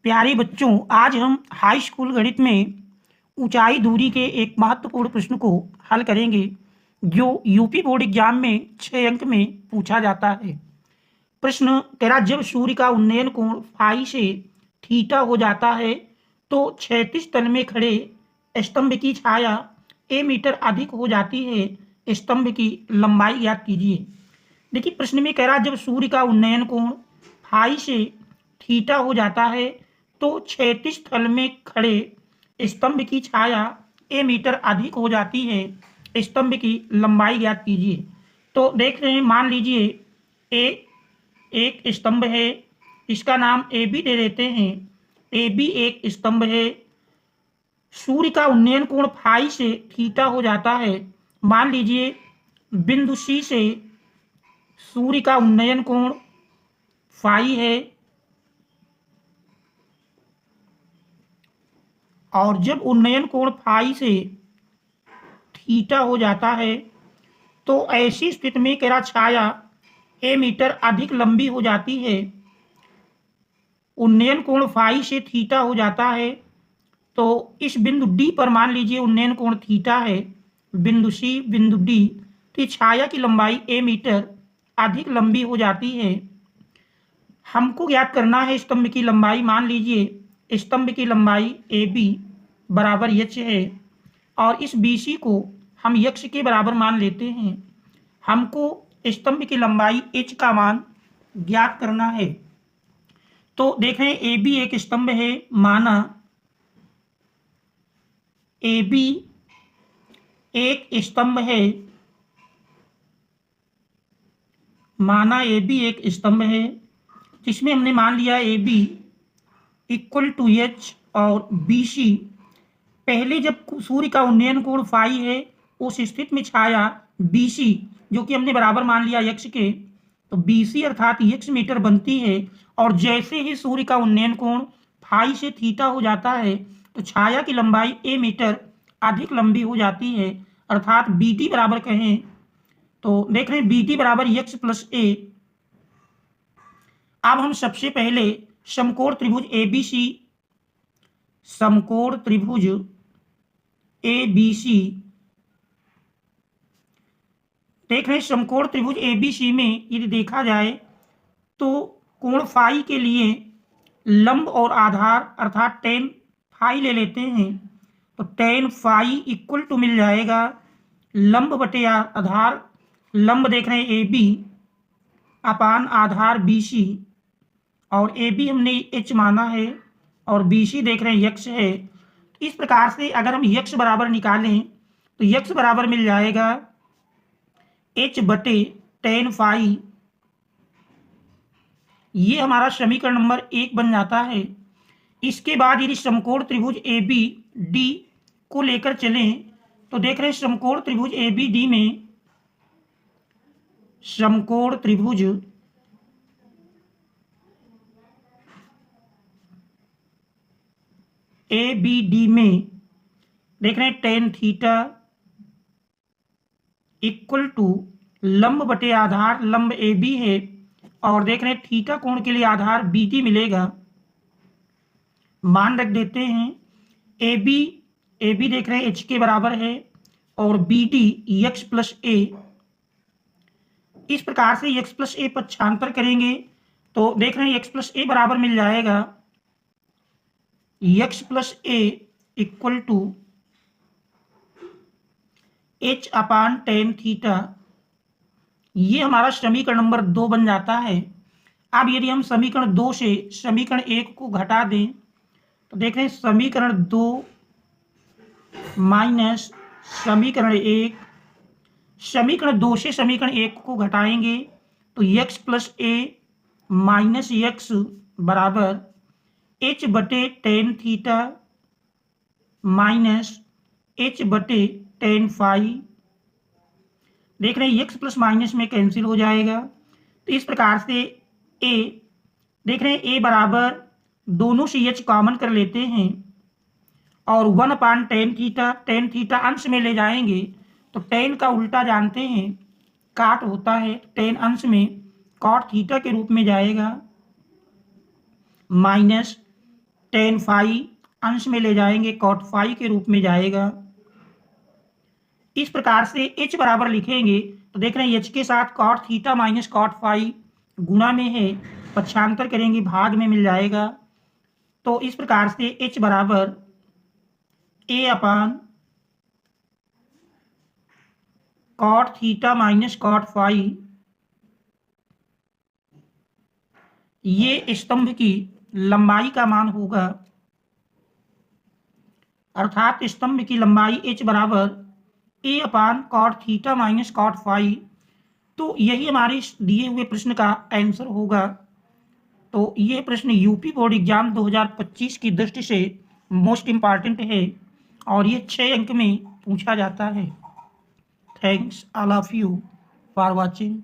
प्यारे बच्चों, आज हम हाई स्कूल गणित में ऊंचाई दूरी के एक महत्वपूर्ण प्रश्न को हल करेंगे जो यूपी बोर्ड एग्जाम में 6 अंक में पूछा जाता है। प्रश्न कह रहा, जब सूर्य का उन्नयन कोण फाई से थीटा हो जाता है तो क्षैतिज तल में खड़े स्तंभ की छाया ए मीटर अधिक हो जाती है। स्तंभ की लंबाई ज्ञात कीजिए। देखिए, प्रश्न में कह रहा, जब सूर्य का उन्नयन कोण फाई से थीटा हो जाता है तो क्षैतिज तल में खड़े स्तंभ की छाया ए मीटर अधिक हो जाती है। स्तंभ की लंबाई ज्ञात कीजिए। तो देख रहे हैं, मान लीजिए ए एक स्तंभ है, इसका नाम ए बी दे देते हैं। ए बी एक स्तंभ है। सूर्य का उन्नयन कोण फाई से थीटा हो जाता है। मान लीजिए बिंदु सी से सूर्य का उन्नयन कोण फाई है और जब उन्नयन कोण फाई से थीटा हो जाता है तो ऐसी स्थिति में कह रहा, छाया ए मीटर अधिक लंबी हो जाती है। उन्नयन कोण फाई से थीटा हो जाता है तो इस बिंदु डी पर मान लीजिए उन्नयन कोण थीटा है, बिंदु सी बिंदु डी, तो छाया की लंबाई ए मीटर अधिक लंबी हो जाती है। हमको ज्ञात करना है स्तंभ की लंबाई। मान लीजिए स्तंभ की लंबाई ए बी बराबर यक्ष है और इस बी सी को हम यक्ष के बराबर मान लेते हैं। हमको स्तंभ की लंबाई एच का मान ज्ञात करना है। तो देख रहे हैं, ए बी एक स्तंभ है। माना ए बी एक स्तंभ है। माना ए बी एक स्तंभ है जिसमें हमने मान लिया A B equal to H और बी सी। पहले जब सूर्य का उन्नयन कोण फाई है उस स्थिति में छाया बी सी, जो कि हमने बराबर मान लिया यक्ष के, तो बी सी अर्थात यक्ष मीटर बनती है। और जैसे ही सूर्य का उन्नयन कोण फाई से थीटा हो जाता है तो छाया की लंबाई ए मीटर अधिक लंबी हो जाती है, अर्थात बी टी बराबर कहें तो देख रहे हैं बी टी बराबर यक्ष प्लस ए। अब हम सबसे पहले समकोण त्रिभुज ए बी सी, समकोण त्रिभुज ए बी सी, देख रहे हैं समकोण त्रिभुज ए बी सी में यदि देखा जाए तो कोण फाई के लिए लंब और आधार अर्थात टेन फाई ले लेते हैं। तो टेन फाई इक्वल टू मिल जाएगा लंब बटे आधार, लंब देख रहे हैं A B upon Aadhaar B C, और ए बी हमने एच माना है और बी सी देख रहे हैं यक्ष है। इस प्रकार से अगर हम यक्ष बराबर निकालें तो यक्ष बराबर मिल जाएगा एच बटे टेन फाई। ये हमारा समीकरण नंबर 1 बन जाता है। इसके बाद यदि समकोण त्रिभुज ए बी डी को लेकर चलें तो देख रहे हैं समकोण त्रिभुज ए बी डी में, समकोण त्रिभुज ए बी डी में देख रहे हैं टेन थीटा इक्वल टू लंब बटे आधार, लंब ए बी है और देख रहे हैं थीटा कोण के लिए आधार बी टी मिलेगा। मान रख देते हैं ए बी देख रहे हैं एच के बराबर है और बी डी यक्स प्लस ए। इस प्रकार से यक्स प्लस ए पक्षांतर करेंगे तो देख रहे हैं यक्स प्लस ए बराबर मिल जाएगा यक्स plus A equal to H upon tan theta. ये हमारा समीकरण नंबर 2 बन जाता है। अब यदि हम समीकरण 2 से समीकरण 1 को घटा दें तो देख रहे हैं समीकरण 2 माइनस समीकरण 1, समीकरण 2 से समीकरण 1 को घटाएंगे तो यक्स प्लस ए माइनस यक्स बराबर एच बटे टेन थीटा माइनस एच बटे टेन फाई। देख रहे हैं यक्स प्लस माइनस में कैंसिल हो जाएगा। तो इस प्रकार से ए देख रहे हैं ए बराबर दोनों से एच कॉमन कर लेते हैं और 1 अपान टेन थीटा अंश में ले जाएंगे तो टेन का उल्टा जानते हैं काट होता है, टेन अंश में कॉट थीटा के रूप में जाएगा माइनस टेन फाई अंश में ले जाएंगे कॉट फाई के रूप में जाएगा। इस प्रकार से h बराबर लिखेंगे तो देख रहे हैं h के साथ cot theta minus cot phi गुणा में है, पक्षांतर करेंगे भाग में मिल जाएगा। तो इस प्रकार से h बराबर a upon cot theta minus cot phi, ये स्तंभ की लंबाई का मान होगा, अर्थात स्तंभ की लंबाई h बराबर a upon cot theta minus cot phi. तो यही हमारे दिए हुए प्रश्न का आंसर होगा। तो ये प्रश्न यूपी बोर्ड एग्जाम 2025 की दृष्टि से मोस्ट इम्पॉर्टेंट है और ये 6 अंक में पूछा जाता है। Thanks all of you for watching.